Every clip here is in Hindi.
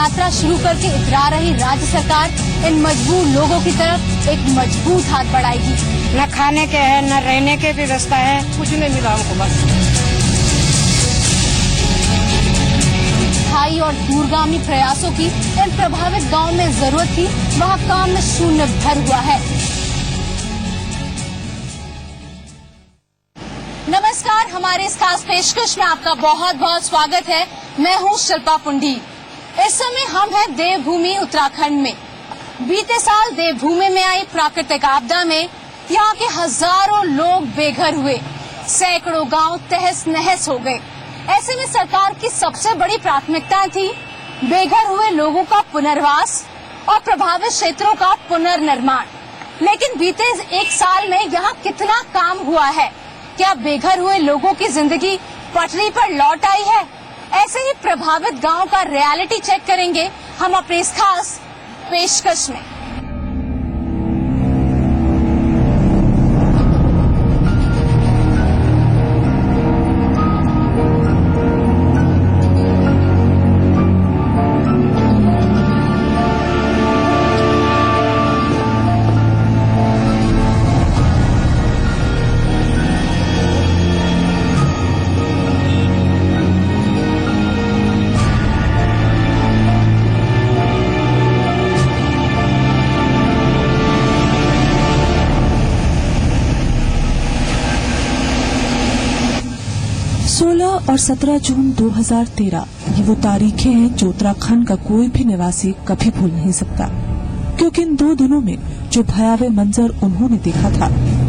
यात्रा शुरू करके इतरा रही राज्य सरकार इन मजबूर लोगों की तरफ एक मजबूत हाथ बढ़ाएगी। न खाने के है, न रहने की व्यवस्था है, कुछ नहीं मिला हमको बस। स्थायी और दूरगामी प्रयासों की इन प्रभावित गांव में जरूरत थी, वहाँ काम में शून्य भर हुआ है। नमस्कार, हमारे इस खास पेशकश में आपका बहुत बहुत स्वागत है। मैं हूं शिल्पा पुंडी। इस समय हम हैं देवभूमि उत्तराखंड में। बीते साल देवभूमि में आई प्राकृतिक आपदा में यहाँ के हजारों लोग बेघर हुए, सैकड़ों गांव तहस नहस हो गए। ऐसे में सरकार की सबसे बड़ी प्राथमिकता थी बेघर हुए लोगों का पुनर्वास और प्रभावित क्षेत्रों का पुनर्निर्माण। लेकिन बीते एक साल में यहाँ कितना काम हुआ है? क्या बेघर हुए लोगों की जिंदगी पटरी पर लौट आई है? ऐसे ही प्रभावित गांव का रियलिटी चेक करेंगे हम अपने इस खास पेशकश में। 16 और 17 जून 2013 ये वो तारीखें हैं जो उत्तराखंड का कोई भी निवासी कभी भूल नहीं सकता, क्योंकि इन 2 दिनों में जो भयावह मंजर उन्होंने देखा था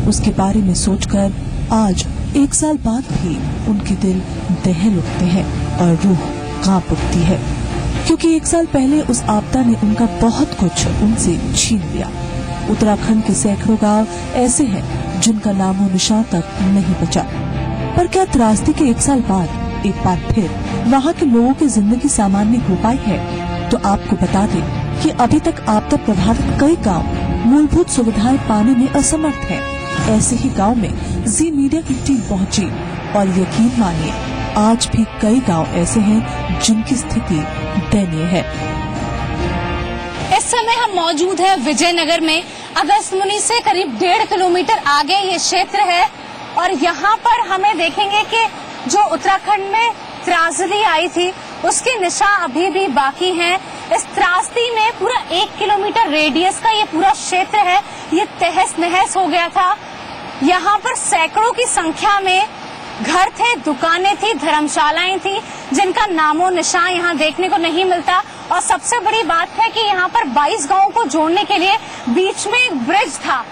उसके बारे में सोचकर आज 1 साल बाद भी उनके दिल दहल उठते हैं और रूह कांप उठती है, क्योंकि 1 साल पहले उस आपदा ने उनका बहुत कुछ उनसे छीन लिया। उत्तराखंड के सैकड़ों गांव ऐसे हैं जिनका नामो निशान तक नहीं बचा। पर क्या त्रासदी के 1 साल बाद एक बार फिर वहाँ के लोगों की जिंदगी सामान्य हो पाई है? तो आपको बता दें कि अभी तक आपदा प्रभावित कई गांव मूलभूत सुविधाएं पाने में असमर्थ हैं। ऐसे ही गांव में जी मीडिया की टीम पहुंची और यकीन मानिए आज भी कई गांव ऐसे हैं जिनकी स्थिति दयनीय है। इस समय हम मौजूद हैं विजयनगर में। अगस्त्यमुनि से करीब 1.5 किलोमीटर आगे ये क्षेत्र है और यहाँ पर हमें देखेंगे कि जो उत्तराखंड में त्रासदी आई थी उसके निशान अभी भी बाकी हैं। इस त्रासदी में पूरा 1 किलोमीटर रेडियस का ये पूरा क्षेत्र है, ये तहस नहस हो गया था। यहाँ पर सैकड़ों की संख्या में घर थे, दुकानें थी, धर्मशालाएं थी, जिनका नामो निशान यहाँ देखने को नहीं मिलता। और सबसे बड़ी बात है कि यहाँ पर 22 गांवों को जोड़ने के लिए बीच में एक ब्रिज था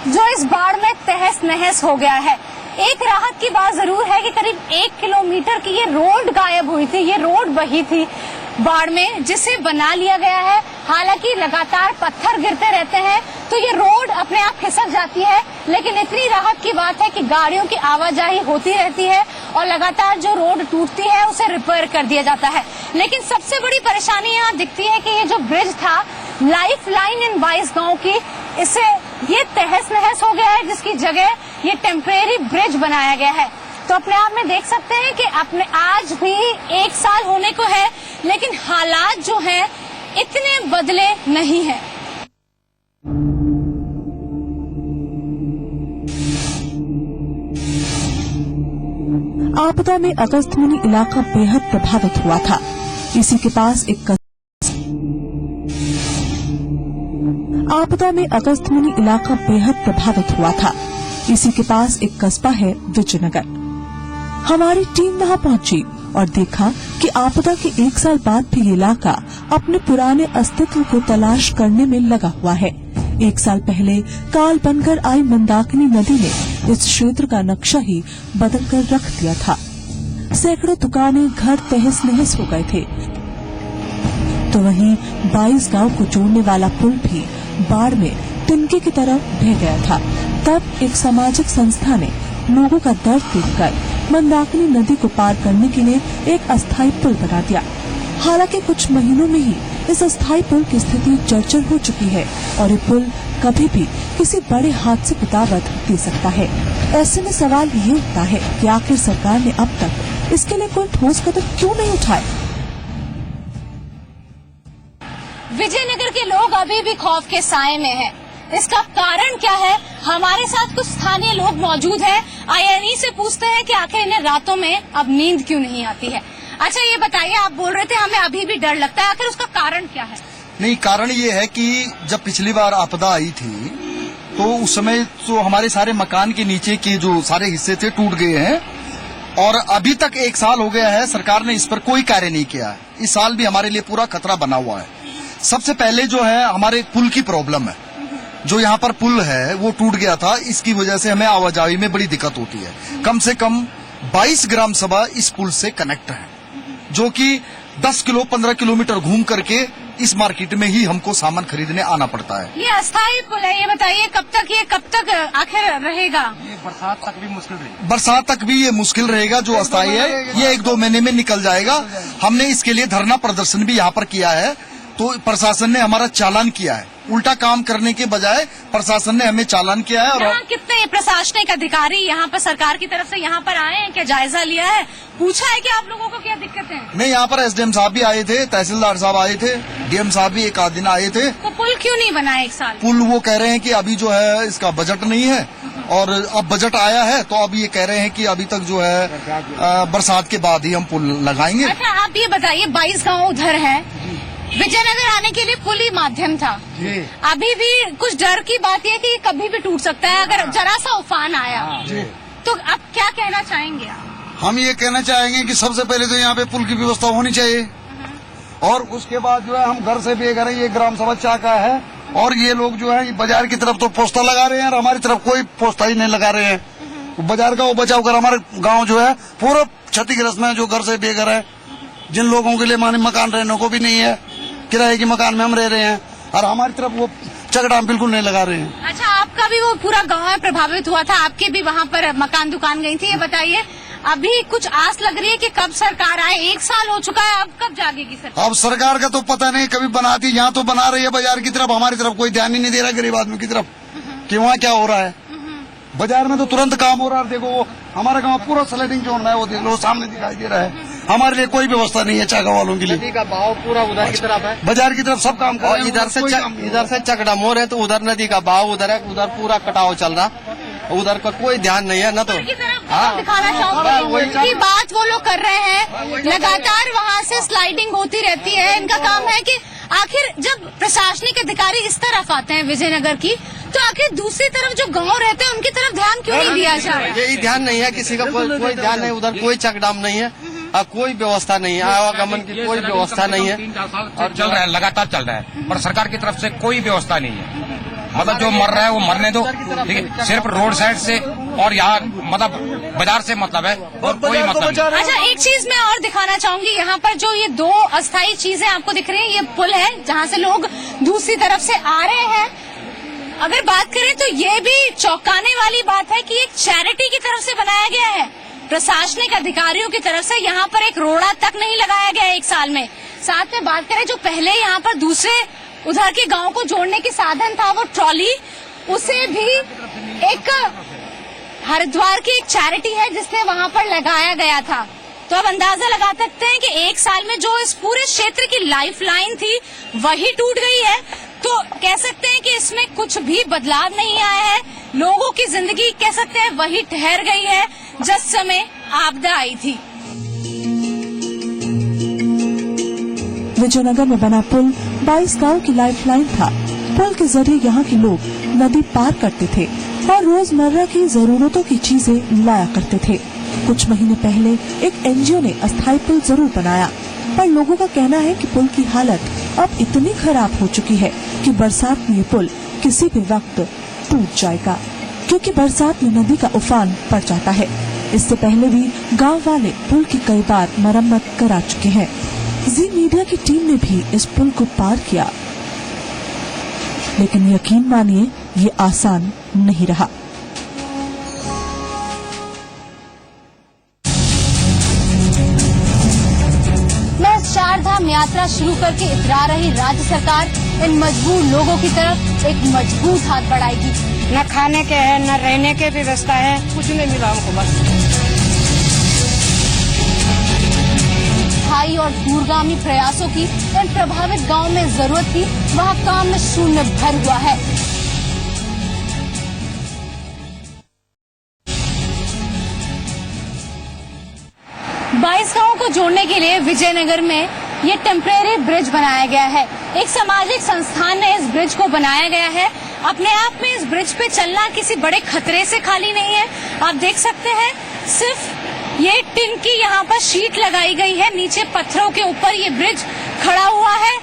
जो इस बाढ़ में तहस नहस हो गया है। एक राहत की बात जरूर है कि करीब 1 किलोमीटर की ये रोड गायब हुई थी, ये रोड बही थी बाढ़ में, जिसे बना लिया गया है। हालांकि लगातार पत्थर गिरते रहते हैं तो ये रोड अपने आप खिसक जाती है, लेकिन इतनी राहत की बात है कि गाड़ियों की आवाजाही होती रहती है और लगातार जो रोड टूटती है उसे रिपेयर कर दिया जाता है। लेकिन सबसे बड़ी परेशानी यहाँ दिखती है कि ये जो ब्रिज था, लाइफ लाइन इन 22 गाँव की, इसे ये तहस नहस हो गया है, जिसकी जगह ये टेम्परेरी ब्रिज बनाया गया है। तो अपने आप में देख सकते हैं कि अपने आज भी 1 साल होने को है, लेकिन हालात जो हैं इतने बदले नहीं हैं। आपदा में अगस्त्यमुनि इलाका बेहद प्रभावित हुआ था। इसी के पास एक आपदा में अगस्त्यमुनि इलाका बेहद प्रभावित हुआ था। इसी के पास एक कस्बा है विजयनगर। हमारी टीम वहां पहुंची और देखा कि आपदा के 1 साल बाद भी ये इलाका अपने पुराने अस्तित्व को तलाश करने में लगा हुआ है। 1 साल पहले काल बनकर आई मंदाकिनी नदी ने इस क्षेत्र का नक्शा ही बदल कर रख दिया था। सैकड़ों दुकानें, घर तहस नहस हो गए थे। तो वहीं 22 गांव को जोड़ने वाला पुल भी बाढ़ में तिनके की तरह बह गया था। तब एक सामाजिक संस्था ने लोगों का दर्द देखकर मंदाकिनी नदी को पार करने के लिए एक अस्थायी पुल बना दिया। हालांकि कुछ महीनों में ही इस अस्थायी पुल की स्थिति जर्जर हो चुकी है और ये पुल कभी भी किसी बड़े हादसे को दावत दे सकता है। ऐसे में सवाल ये उठता है कि आखिर सरकार ने अब तक इसके लिए कोई ठोस कदम क्यों नहीं उठाए। विजयनगर के लोग अभी भी खौफ के साए में हैं। इसका कारण क्या है? हमारे साथ कुछ स्थानीय लोग मौजूद हैं। आइए इन्हीं से पूछते हैं कि आखिर इन्हें रातों में अब नींद क्यों नहीं आती है। अच्छा ये बताइए, आप बोल रहे थे हमें अभी भी डर लगता है, आखिर उसका कारण क्या है? नहीं, कारण ये है कि जब पिछली बार आपदा आई थी तो उस समय तो हमारे सारे मकान के नीचे के जो सारे हिस्से थे टूट गए हैं और अभी तक 1 साल हो गया है, सरकार ने इस पर कोई कार्य नहीं किया है। इस साल भी हमारे लिए पूरा खतरा बना हुआ है। सबसे पहले जो है हमारे पुल की प्रॉब्लम है। जो यहाँ पर पुल है वो टूट गया था, इसकी वजह से हमें आवाजाही में बड़ी दिक्कत होती है। कम से कम 22 ग्राम सभा इस पुल से कनेक्ट है, जो कि 10 किलो 15 किलोमीटर घूम करके इस मार्केट में ही हमको सामान खरीदने आना पड़ता है। ये अस्थायी पुल है, ये बताइए कब तक आखिर रहेगा? ये बरसात तक भी ये मुश्किल रहेगा। जो अस्थायी है ये 1-2 महीने में निकल जाएगा। हमने इसके लिए धरना प्रदर्शन भी यहाँ पर किया है, तो प्रशासन ने हमारा चालान किया है। उल्टा काम करने के बजाय प्रशासन ने हमें चालान किया है। और यहाँ कितने प्रशासनिक अधिकारी यहाँ पर सरकार की तरफ से यहाँ पर आए हैं? क्या जायजा लिया है? पूछा है कि आप लोगों को क्या दिक्कत है? नहीं, यहाँ पर SDM साहब भी आए थे, तहसीलदार साहब आए थे, DM साहब भी 1 आध दिन आए थे। तो पुल क्यों नहीं बना 1 साल? पुल वो कह रहे हैं कि अभी जो है इसका बजट नहीं है और अब बजट आया है तो अब ये कह रहे हैं कि अभी तक जो है बरसात के बाद ही हम पुल लगाएंगे। अच्छा आप ये बताइए, 22 गाँव उधर है, विजयनगर आने के लिए पुल ही माध्यम था। अभी भी कुछ डर की बात यह कि कभी भी टूट सकता है अगर जरा सा उफान आया। तो अब क्या कहना चाहेंगे आप? हम ये कहना चाहेंगे कि सबसे पहले तो यहाँ पे पुल की व्यवस्था होनी चाहिए और उसके बाद जो है हम घर से बेघर है, ये ग्राम सभा चाका है और ये लोग जो है बाजार की तरफ तो पोस्टर लगा रहे हैं और हमारी तरफ कोई पोस्टर ही नहीं लगा रहे हैं। बाजार का वो बचाव कर हमारे गाँव जो है पूरा क्षतिग्रस्त में, जो घर से बेघर है, जिन लोगों के लिए माने मकान रहने को भी नहीं है, किराए के मकान में हम रह रहे हैं और हमारी तरफ वो चकडाम बिल्कुल नहीं लगा रहे हैं। अच्छा आपका भी वो पूरा गांव प्रभावित हुआ था, आपके भी वहाँ पर मकान दुकान गई थी। ये बताइए अभी कुछ आस लग रही है कि कब सरकार आए? 1 साल हो चुका है, अब कब जागेगी सरकार? अब सरकार का तो पता नहीं, कभी बनाती, यहाँ तो बना रही है बाजार की तरफ, हमारी तरफ कोई ध्यान ही नहीं दे रहा गरीब आदमी की तरफ कि वहाँ क्या हो रहा है। बाजार में तो तुरंत काम हो रहा है। देखो वो हमारा गाँव पूरा स्लाइडिंग जोन है, वो देख लो सामने दिखाई दे रहा है। हमारे लिए कोई व्यवस्था नहीं है चाका वालों के लिए। नदी का बहाव पूरा उधर की तरफ है, बाजार की तरफ सब काम कर रहे हैं। इधर से चकडमोर है तो उधर नदी का बहाव उधर है, उधर पूरा कटाव चल रहा, उधर का कोई ध्यान नहीं है। न तो दिखाना चाहूंगी की बात वो लोग कर रहे हैं, लगातार वहाँ से स्लाइडिंग होती रहती है। इनका काम है कि आखिर जब प्रशासनिक अधिकारी इस तरफ आते हैं विजयनगर की, तो आखिर दूसरी तरफ जो गांव रहते हैं उनकी तरफ ध्यान क्यों नहीं दिया जा रहा? यही ध्यान नहीं है किसी का, कोई ध्यान नहीं, उधर कोई चकडाम नहीं है और कोई व्यवस्था नहीं है, आवागमन की कोई व्यवस्था नहीं है और चल रहा है, लगातार चल रहा है, पर सरकार की तरफ से कोई व्यवस्था नहीं है। मतलब जो मर रहा है वो मरने दो, लेकिन सिर्फ रोड साइड से और यहाँ मतलब बाजार से मतलब है और कोई मतलब नहीं। अच्छा एक चीज मैं और दिखाना चाहूंगी, यहाँ पर जो ये 2 अस्थायी चीजें आपको दिख रही हैं, ये पुल है जहाँ से लोग दूसरी तरफ से आ रहे हैं। अगर बात करें तो ये भी चौंकाने वाली बात है कि एक चैरिटी की तरफ से बनाया गया है, प्रशासनिक अधिकारियों की तरफ से यहाँ पर एक रोड़ा तक नहीं लगाया गया 1 साल में। साथ में बात करें जो पहले यहाँ पर दूसरे उधर के गांव को जोड़ने के साधन था वो ट्रॉली, उसे भी एक हरिद्वार की एक चैरिटी है जिसने वहाँ पर लगाया गया था। तो अब अंदाजा लगा सकते हैं कि 1 साल में जो इस पूरे क्षेत्र की लाइफलाइन थी वही टूट गई है। तो कह सकते हैं कि इसमें कुछ भी बदलाव नहीं आया है, लोगों की जिंदगी कह सकते हैं वही ठहर गई है जिस समय आपदा आई थी। विजयनगर में बना पुल 22 गांव की लाइफलाइन था। पुल के जरिए यहाँ के लोग नदी पार करते थे और रोजमर्रा की जरूरतों की चीजें लाया करते थे। कुछ महीने पहले एक NGO ने अस्थायी पुल जरूर बनाया, पर लोगों का कहना है कि पुल की हालत अब इतनी खराब हो चुकी है कि बरसात में ये पुल किसी भी वक्त टूट जाएगा, क्योंकि बरसात में नदी का उफान पड़ जाता है। इससे पहले भी गांव वाले पुल की कई बार मरम्मत करा चुके हैं। जी मीडिया की टीम ने भी इस पुल को पार किया, लेकिन यकीन मानिए ये आसान नहीं रहा। चारधाम यात्रा शुरू करके इतरा रही राज्य सरकार इन मजबूर लोगों की तरफ एक मजबूत हाथ बढ़ाएगी। न खाने के है न रहने के व्यवस्था है, कुछ नहीं मिला हमको बस। अस्थायी और दूरगामी प्रयासों की इन प्रभावित गांव में जरूरत थी, वहां काम में शून्य भर हुआ है। बाईस गांवों को जोड़ने के लिए विजयनगर में ये टेम्परेरी ब्रिज बनाया गया है। एक सामाजिक संस्थान ने इस ब्रिज को बनाया गया है। अपने आप में इस ब्रिज पे चलना किसी बड़े खतरे से खाली नहीं है। आप देख सकते हैं, सिर्फ ये टिन की यहाँ पर शीट लगाई गई है, नीचे पत्थरों के ऊपर ये ब्रिज खड़ा हुआ है।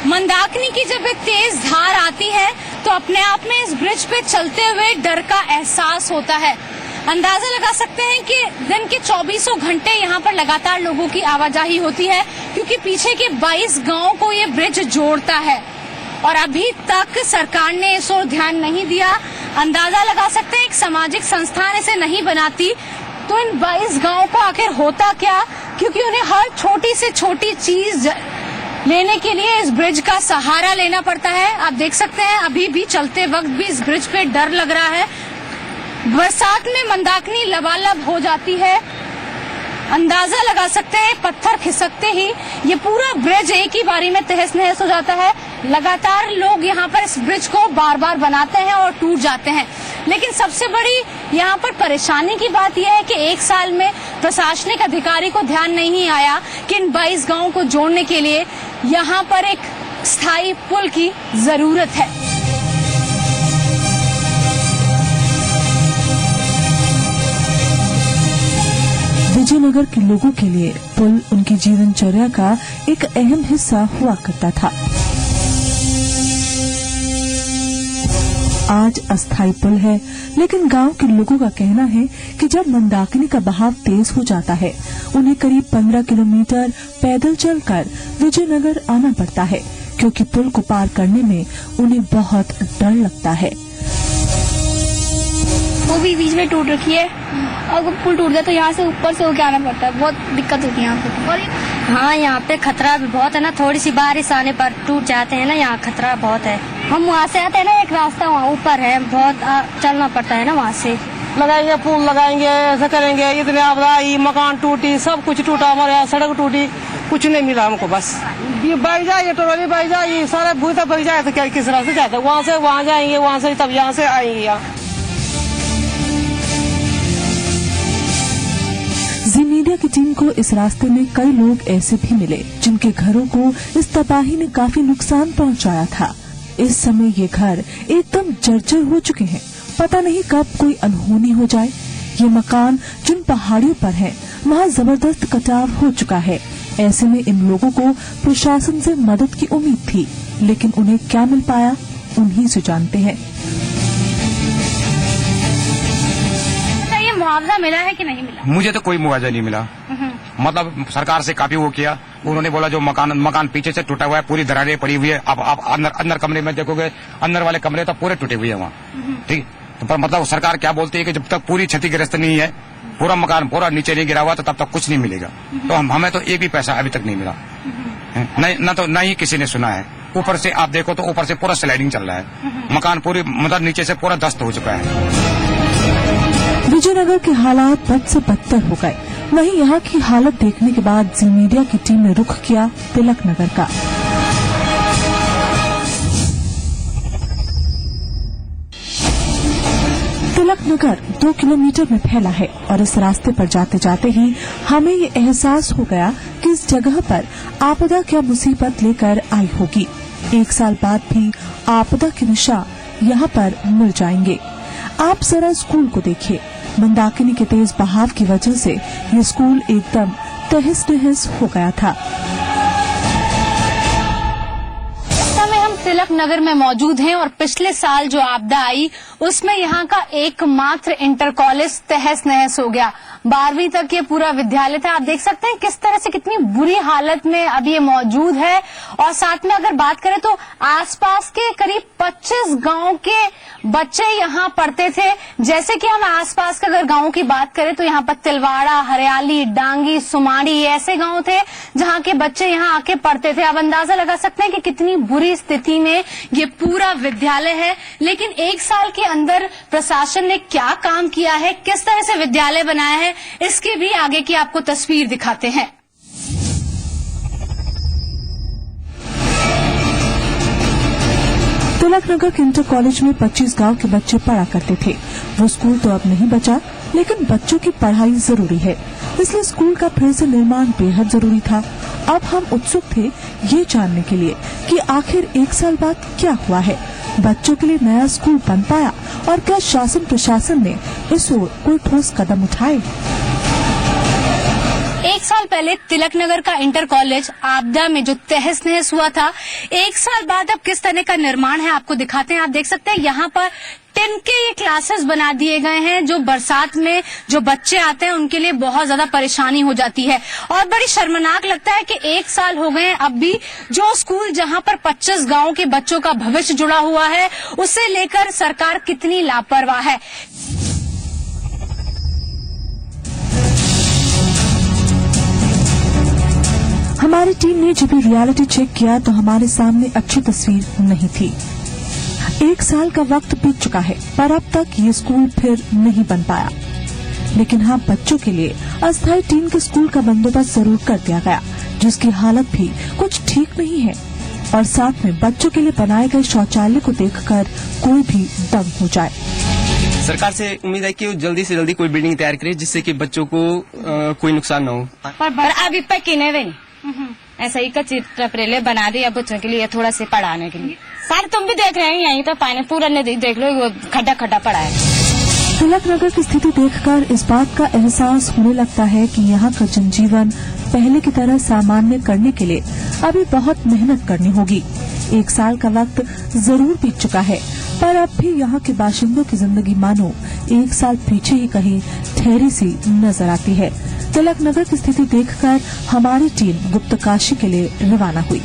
मंदाकिनी की जब एक तेज धार आती है तो अपने आप में इस ब्रिज पे चलते हुए डर का एहसास होता है। अंदाजा लगा सकते हैं कि दिन के 24 घंटे यहाँ पर लगातार लोगों की आवाजाही होती है, क्योंकि पीछे के 22 गांवों को ये ब्रिज जोड़ता है और अभी तक सरकार ने इस ओर ध्यान नहीं दिया। अंदाजा लगा सकते हैं एक सामाजिक संस्थान इसे नहीं बनाती तो इन 22 गांवों को आखिर होता क्या, क्योंकि उन्हें हर छोटी से छोटी चीज लेने के लिए इस ब्रिज का सहारा लेना पड़ता है। आप देख सकते हैं अभी भी चलते वक्त भी इस ब्रिज पे डर लग रहा है। बरसात में मंदाकिनी लबालब हो जाती है। अंदाजा लगा सकते हैं पत्थर खिसकते ही ये पूरा ब्रिज एक ही बारी में तहस नहस हो जाता है। लगातार लोग यहाँ पर इस ब्रिज को बार बार बनाते हैं और टूट जाते हैं। लेकिन सबसे बड़ी यहाँ पर परेशानी की बात यह है कि एक साल में प्रशासनिक अधिकारी को ध्यान नहीं आया कि इन 22 गांवों को जोड़ने के लिए यहाँ पर एक स्थायी पुल की जरूरत है। विजयनगर के लोगों के लिए पुल उनकी जीवनचर्या का एक अहम हिस्सा हुआ करता था। आज अस्थायी पुल है, लेकिन गांव के लोगों का कहना है कि जब मंदाकिनी का बहाव तेज हो जाता है, उन्हें करीब 15 किलोमीटर पैदल चलकर विजयनगर आना पड़ता है, क्योंकि पुल को पार करने में उन्हें बहुत डर लगता है। वो भी बीच में टूट रखी है और वो पुल टूट जाए तो यहाँ से ऊपर से होके आना पड़ता है, बहुत दिक्कत होती है यहाँ पे। और हाँ, यहाँ पे खतरा भी बहुत है ना, थोड़ी सी बारिश आने पर टूट जाते हैं ना, यहाँ खतरा बहुत है। हम वहाँ से आते हैं ना, एक रास्ता वहाँ ऊपर है, बहुत चलना पड़ता है ना वहाँ से। लगाएंगे पुल लगाएंगे, ऐसा करेंगे, इतने आपदा आई, मकान टूटी, सब कुछ टूटा, हमारे यहाँ सड़क टूटी, कुछ नहीं मिला हमको। बस ये बैठ जाए, ट्रॉली बैठ जाए, ये सारा भूत बैठ जाए तो क्या किस रास्ते जाते, वहाँ से वहाँ जाएंगे, वहाँ से तब यहाँ से आएंगे यहाँ। जी मीडिया की टीम को इस रास्ते में कई लोग ऐसे भी मिले जिनके घरों को इस तबाही ने काफी नुकसान पहुंचाया था। इस समय ये घर एकदम जर्जर हो चुके हैं, पता नहीं कब कोई अनहोनी हो जाए। ये मकान जिन पहाड़ियों पर है, वहाँ जबरदस्त कटाव हो चुका है। ऐसे में इन लोगों को प्रशासन से मदद की उम्मीद थी, लेकिन उन्हें क्या मिल पाया, उन्हीं से जानते हैं। मुआवजा मिला है कि नहीं मिला? मुझे तो कोई मुआवजा नहीं मिला। मतलब सरकार से काफी वो किया, उन्होंने बोला जो मकान पीछे से टूटा हुआ है, पूरी दरारें पड़ी हुई है। अब आप अंदर कमरे में देखोगे, अंदर वाले कमरे तो पूरे टूटे हुए हैं वहाँ। ठीक, तो पर मतलब सरकार क्या बोलती है कि जब तक पूरी क्षतिग्रस्त नहीं है, पूरा मकान पूरा नीचे नहीं गिरा हुआ, तो तब तक कुछ नहीं मिलेगा। तो हमें तो एक भी पैसा अभी तक नहीं मिला, न ही किसी ने सुना है। ऊपर से आप देखो तो ऊपर से पूरा स्लाइडिंग चल रहा है, मकान पूरी मतलब नीचे से पूरा ध्वस्त हो चुका है। विजयनगर के हालात बद से बदतर हो गए। वहीं यहाँ की हालत देखने के बाद जी मीडिया की टीम ने रुख किया तिलक नगर का। तिलक नगर 2 किलोमीटर में फैला है और इस रास्ते पर जाते जाते ही हमें ये एहसास हो गया कि इस जगह पर आपदा क्या मुसीबत लेकर आई होगी। 1 साल बाद भी आपदा के निशान यहाँ पर मिल जाएंगे। आप जरा स्कूल को देखिए, मंदाकिनी के तेज बहाव की वजह से ये स्कूल एकदम तहस नहस हो गया था। इस समय हम तिलक नगर में मौजूद हैं और पिछले साल जो आपदा आई उसमें यहाँ का एकमात्र इंटर कॉलेज तहस नहस हो गया। 12वीं तक ये पूरा विद्यालय था। आप देख सकते हैं किस तरह से कितनी बुरी हालत में अब ये मौजूद है। और साथ में अगर बात करें तो आसपास के करीब 25 गांव के बच्चे यहाँ पढ़ते थे। जैसे कि हम आसपास के अगर गांवों की बात करें तो यहाँ पर तिलवाड़ा, हरियाली, डांगी, सुमाड़ी ऐसे गांव थे जहाँ के बच्चे यहाँ आके पढ़ते थे। अब अंदाजा लगा सकते हैं कि कितनी बुरी स्थिति में ये पूरा विद्यालय है। लेकिन 1 साल के अंदर प्रशासन ने क्या काम किया है, किस तरह से विद्यालय बनाया है, इसकी भी आगे की आपको तस्वीर दिखाते हैं। तिलक नगर के इंटर कॉलेज में 25 गांव के बच्चे पढ़ा करते थे। वो स्कूल तो अब नहीं बचा, लेकिन बच्चों की पढ़ाई जरूरी है, इसलिए स्कूल का फिर से निर्माण बेहद जरूरी था। अब हम उत्सुक थे ये जानने के लिए कि आखिर 1 साल बाद क्या हुआ है, बच्चों के लिए नया स्कूल बन पाया और क्या शासन प्रशासन ने इस ओर कोई ठोस कदम उठाए। 1 साल पहले तिलक नगर का इंटर कॉलेज आपदा में जो तहस नहस हुआ था, 1 साल बाद अब किस तरह का निर्माण है आपको दिखाते हैं। आप देख सकते हैं यहाँ पर टिन के ये क्लासेस बना दिए गए हैं, जो बरसात में जो बच्चे आते हैं उनके लिए बहुत ज्यादा परेशानी हो जाती है और बड़ी शर्मनाक लगता है कि 1 साल हो गए हैं, अब भी जो स्कूल जहां पर 25 गांव के बच्चों का भविष्य जुड़ा हुआ है, उसे लेकर सरकार कितनी लापरवाह है। हमारी टीम ने जब भी रियलिटी चेक किया तो हमारे सामने अच्छी तस्वीर नहीं थी। 1 साल का वक्त बीत चुका है, पर अब तक ये स्कूल फिर नहीं बन पाया। लेकिन हाँ, बच्चों के लिए अस्थायी टीम के स्कूल का बंदोबस्त जरूर कर दिया गया, जिसकी हालत भी कुछ ठीक नहीं है। और साथ में बच्चों के लिए बनाए गए शौचालय को देखकर कोई भी दंग हो जाए। सरकार से उम्मीद है कि वो जल्दी से जल्दी कोई बिल्डिंग तैयार करे, जिससे कि बच्चों को कोई नुकसान न हो। पर अभी तक किने भी नहीं, ऐसा ही कच्ची टपरेले बना दिया बच्चों के लिए, थोड़ा से पढ़ाने के लिए। सर तुम भी देख रहे हैं, यहीं तो पानी पूरा नदी देख लो, वो खड्डा खड्डा पड़ा है। तिलक नगर की स्थिति देखकर इस बात का एहसास होने लगता है कि यहाँ का जनजीवन पहले की तरह सामान्य करने के लिए अभी बहुत मेहनत करनी होगी। 1 साल का वक्त जरूर बीत चुका है, पर अब भी यहाँ के बाशिंदों की जिंदगी मानो 1 साल पीछे ही कहीं ठहरी सी नजर आती है। तिलक नगर की स्थिति देखकर हमारी टीम गुप्तकाशी के लिए रवाना हुई।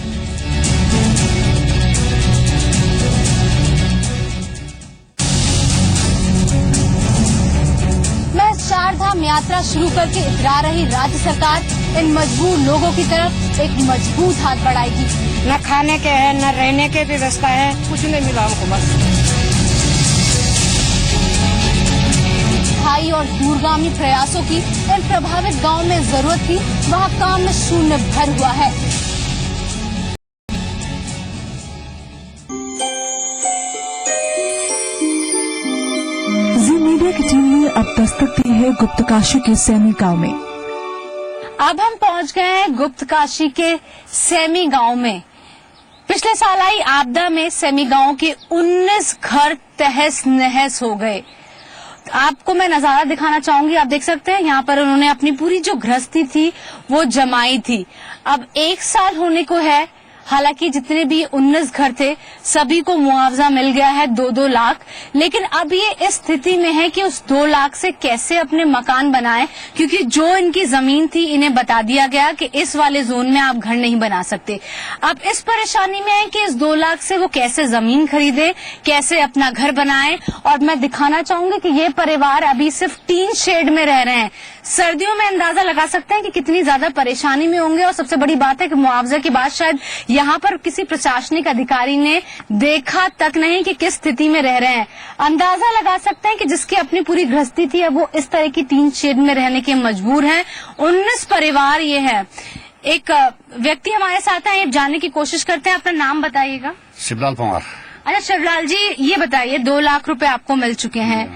चारधाम यात्रा शुरू करके इतरा रही राज्य सरकार इन मजबूर लोगों की तरफ एक मजबूत हाथ बढ़ाएगी। न खाने के है, न रहने के व्यवस्था है, कुछ नहीं मिला हमको। बस स्थायी और दूरगामी प्रयासों की इन प्रभावित गांव में जरूरत थी, वहाँ काम में शून्य भर हुआ है। मीडिया की टीम ने अब दस्तक दी है गुप्तकाशी के सैमी गांव में। अब हम पहुंच गए हैं गुप्तकाशी के सैमी गांव में। पिछले साल आई आपदा में सैमी गांव के 19 घर तहस नहस हो गए। आपको मैं नजारा दिखाना चाहूंगी। आप देख सकते हैं यहाँ पर उन्होंने अपनी पूरी जो गृहस्थी थी वो जमाई थी। अब 1 साल होने को है, हालांकि जितने भी 19 घर थे सभी को मुआवजा मिल गया है 2-2 लाख, लेकिन अब ये इस स्थिति में है कि उस 2 लाख से कैसे अपने मकान बनाएं, क्योंकि जो इनकी जमीन थी इन्हें बता दिया गया कि इस वाले जोन में आप घर नहीं बना सकते। अब इस परेशानी में है कि इस 2 लाख से वो कैसे जमीन खरीदे, कैसे अपना घर बनाएं। और मैं दिखाना चाहूंगी कि ये परिवार अभी सिर्फ टीन शेड में रह रहे हैं। सर्दियों में अंदाजा लगा सकते हैं कि कितनी ज्यादा परेशानी में होंगे। और सबसे बड़ी बात है कि मुआवजे के बाद शायद यहाँ पर किसी प्रशासनिक अधिकारी ने देखा तक नहीं कि किस स्थिति में रह रहे हैं। अंदाजा लगा सकते हैं कि जिसकी अपनी पूरी गृहस्थी थी अब वो इस तरह की टीन शेड में रहने के मजबूर हैं। 19 परिवार ये है। एक व्यक्ति हमारे साथ है, जानने की कोशिश करते हैं। अपना नाम बताइएगा। शिवलाल पंवार। अच्छा शिवलाल जी, ये बताइए 2 लाख रुपए आपको मिल चुके हैं,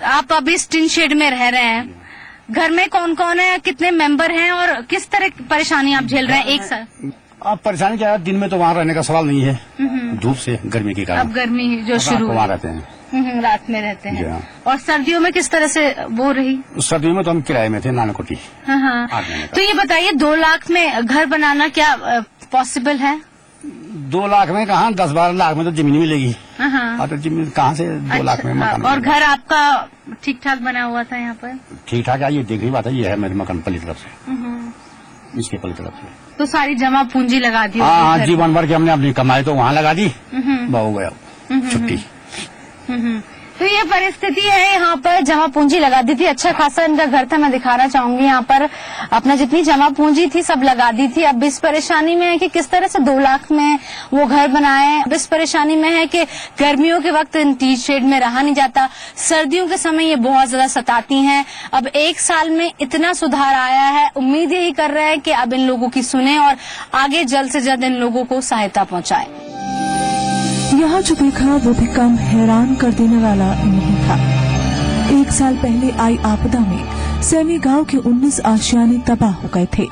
आप अभी इस टीन शेड में रह रहे हैं, घर में कौन कौन है, कितने मेंबर हैं और किस तरह की परेशानी आप झेल रहे हैं 1 साल? अब परेशानी क्या है, दिन में तो वहाँ रहने का सवाल नहीं है, धूप से गर्मी के कारण। अब गर्मी जो शुरू वहाँ रहते हैं, रात में रहते हैं। और सर्दियों में किस तरह से वो रही? सर्दियों में तो हम किराए में थे, नानकोटी। तो ये बताइए 2 लाख में घर बनाना क्या पॉसिबल है? 2 लाख में कहाँ, 10-12 लाख में तो जमीन मिलेगी। तो जमीन कहाँ से 2 लाख में मकान? और घर आपका ठीक ठाक बना हुआ था यहाँ पर? ठीक ठाक है, ये देखने की बात है। ये है मेरे मकान पली तरफ से, इसके पली तरफ से। तो सारी जमा पूंजी लगा दी? हाँ, जीवन भर के हमने अपनी कमाई तो वहाँ लगा दी, हो गया छुट्टी। तो ये परिस्थिति है यहाँ पर, जमा पूंजी लगा दी थी। अच्छा खासा इनका घर था, मैं दिखाना चाहूंगी। यहाँ पर अपना जितनी जमा पूंजी थी सब लगा दी थी। अब इस परेशानी में है कि किस तरह से 2 लाख में वो घर बनाए। अब इस परेशानी में है कि गर्मियों के वक्त इन टी शेड में रहा नहीं जाता, सर्दियों के समय ये बहुत ज्यादा सताती हैं। अब 1 साल में इतना सुधार आया है, उम्मीद यही कर रहे हैं कि अब इन लोगों की सुने और आगे जल्द से जल्द इन लोगों को सहायता पहुंचाए। यहाँ जो देखा वो भी कम हैरान कर देने वाला नहीं था। 1 साल पहले आई आपदा में सैमी गांव के 19 आशियाने तबाह हो गए थे।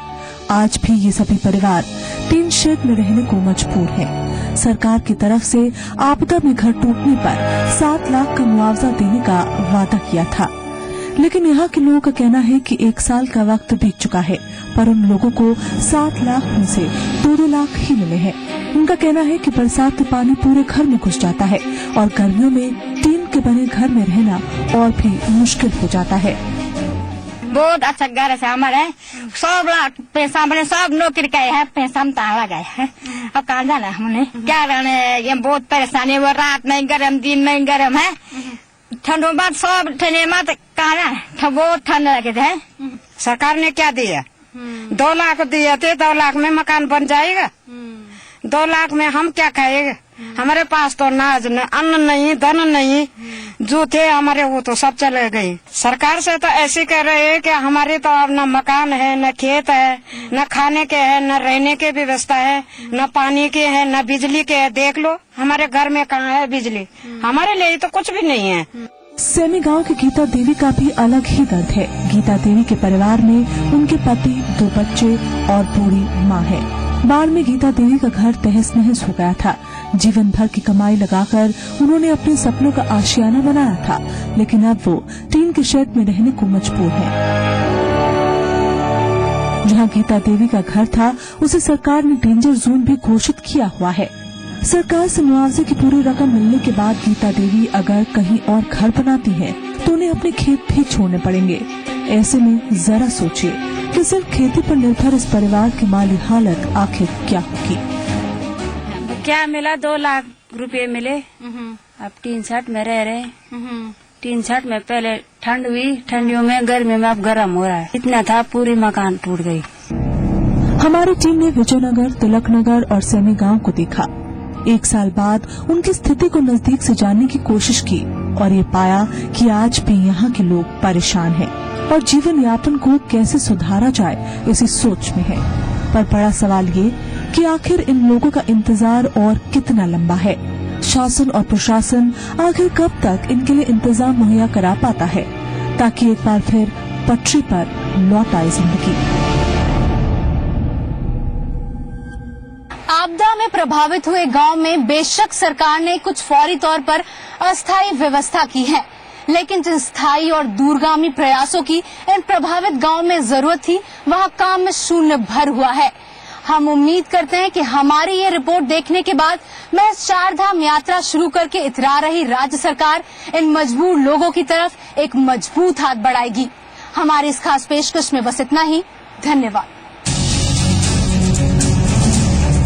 आज भी ये सभी परिवार टीन शेड में रहने को मजबूर हैं। सरकार की तरफ से आपदा में घर टूटने पर 7 लाख का मुआवजा देने का वादा किया था, लेकिन यहाँ के लोगों का कहना है कि 1 साल का वक्त बीत चुका है, पर उन लोगों को 7 लाख में से 2-2 लाख ही मिले हैं। उनका कहना है कि बरसात में पानी पूरे घर में घुस जाता है और गर्मियों में टीन के बने घर में रहना और भी मुश्किल हो जाता है। बहुत अच्छा घर है हमारे, सब लाख पैसा हमने सब नौकरी गए हैं, पैसा हम ताला गए हैं। अब कहाँ जाना है हमने, क्या रहने, ये बहुत परेशानी, वो रात नहीं गर्म दिन नहीं गर्म है, ठंडों बाद सब ठंडे मत कहा बहुत ठंड लगे थे। सरकार ने क्या दिया, 2 लाख दिए थे, 2 लाख में मकान बन जाएगा, 2 लाख में हम क्या खाएंगे। हमारे पास तो नाज न अन्न नहीं, धन नहीं, जो थे हमारे वो तो सब चले गए। सरकार से तो ऐसे कह रहे हैं कि हमारे तो अब न मकान है, न खेत है, न खाने के है, न रहने की व्यवस्था है, न पानी के है, न बिजली के है। देख लो हमारे घर में कहाँ है बिजली, हमारे लिए तो कुछ भी नहीं है। सैमी गांव की गीता देवी का भी अलग ही दर्द है। गीता देवी के परिवार में उनके पति, 2 बच्चे और बूढ़ी माँ है। बाढ़ में गीता देवी का घर तहस नहस हो गया था। जीवन भर की कमाई लगाकर उन्होंने अपने सपनों का आशियाना बनाया था, लेकिन अब वो टीन के शेड में रहने को मजबूर है। जहां गीता देवी का घर था, उसे सरकार ने डेंजर जोन भी घोषित किया हुआ है। सरकार से मुआवजे की पूरी रकम मिलने के बाद गीता देवी अगर कहीं और घर बनाती हैं, तो उन्हें अपने खेत भी छोड़ने पड़ेंगे। ऐसे में जरा सोचिए कि सिर्फ खेती पर निर्भर इस परिवार की माली हालत आखिर क्या होगी। क्या मिला, 2 लाख रुपए मिले। अब टीन शेड में रह रहे, टीन शेड में पहले ठंड हुई, ठंडियों में गर्मी में अब गर्म हो रहा है। इतना था पूरी मकान टूट गई। हमारी टीम ने विजयनगर, तिलकनगर और सैमी गांव को देखा। 1 साल बाद उनकी स्थिति को नजदीक से जानने की कोशिश की और ये पाया कि आज भी यहाँ के लोग परेशान हैं और जीवन यापन को कैसे सुधारा जाए इसी सोच में है। पर बड़ा सवाल ये कि आखिर इन लोगों का इंतजार और कितना लंबा है। शासन और प्रशासन आखिर कब तक इनके लिए इंतजाम मुहैया करा पाता है, ताकि एक बार फिर पटरी पर लौट आए जिंदगी। आपदा में प्रभावित हुए गांव में बेशक सरकार ने कुछ फौरी तौर पर अस्थायी व्यवस्था की है, लेकिन जिन स्थायी और दूरगामी प्रयासों की इन प्रभावित गांव में जरूरत थी, वहां काम में शून्य भर हुआ है। हम उम्मीद करते हैं कि हमारी ये रिपोर्ट देखने के बाद महज 4 धाम यात्रा शुरू करके इतरा रही राज्य सरकार इन मजबूर लोगों की तरफ एक मजबूत हाथ बढ़ाएगी। हमारी इस खास पेशकश में बस इतना ही। धन्यवाद।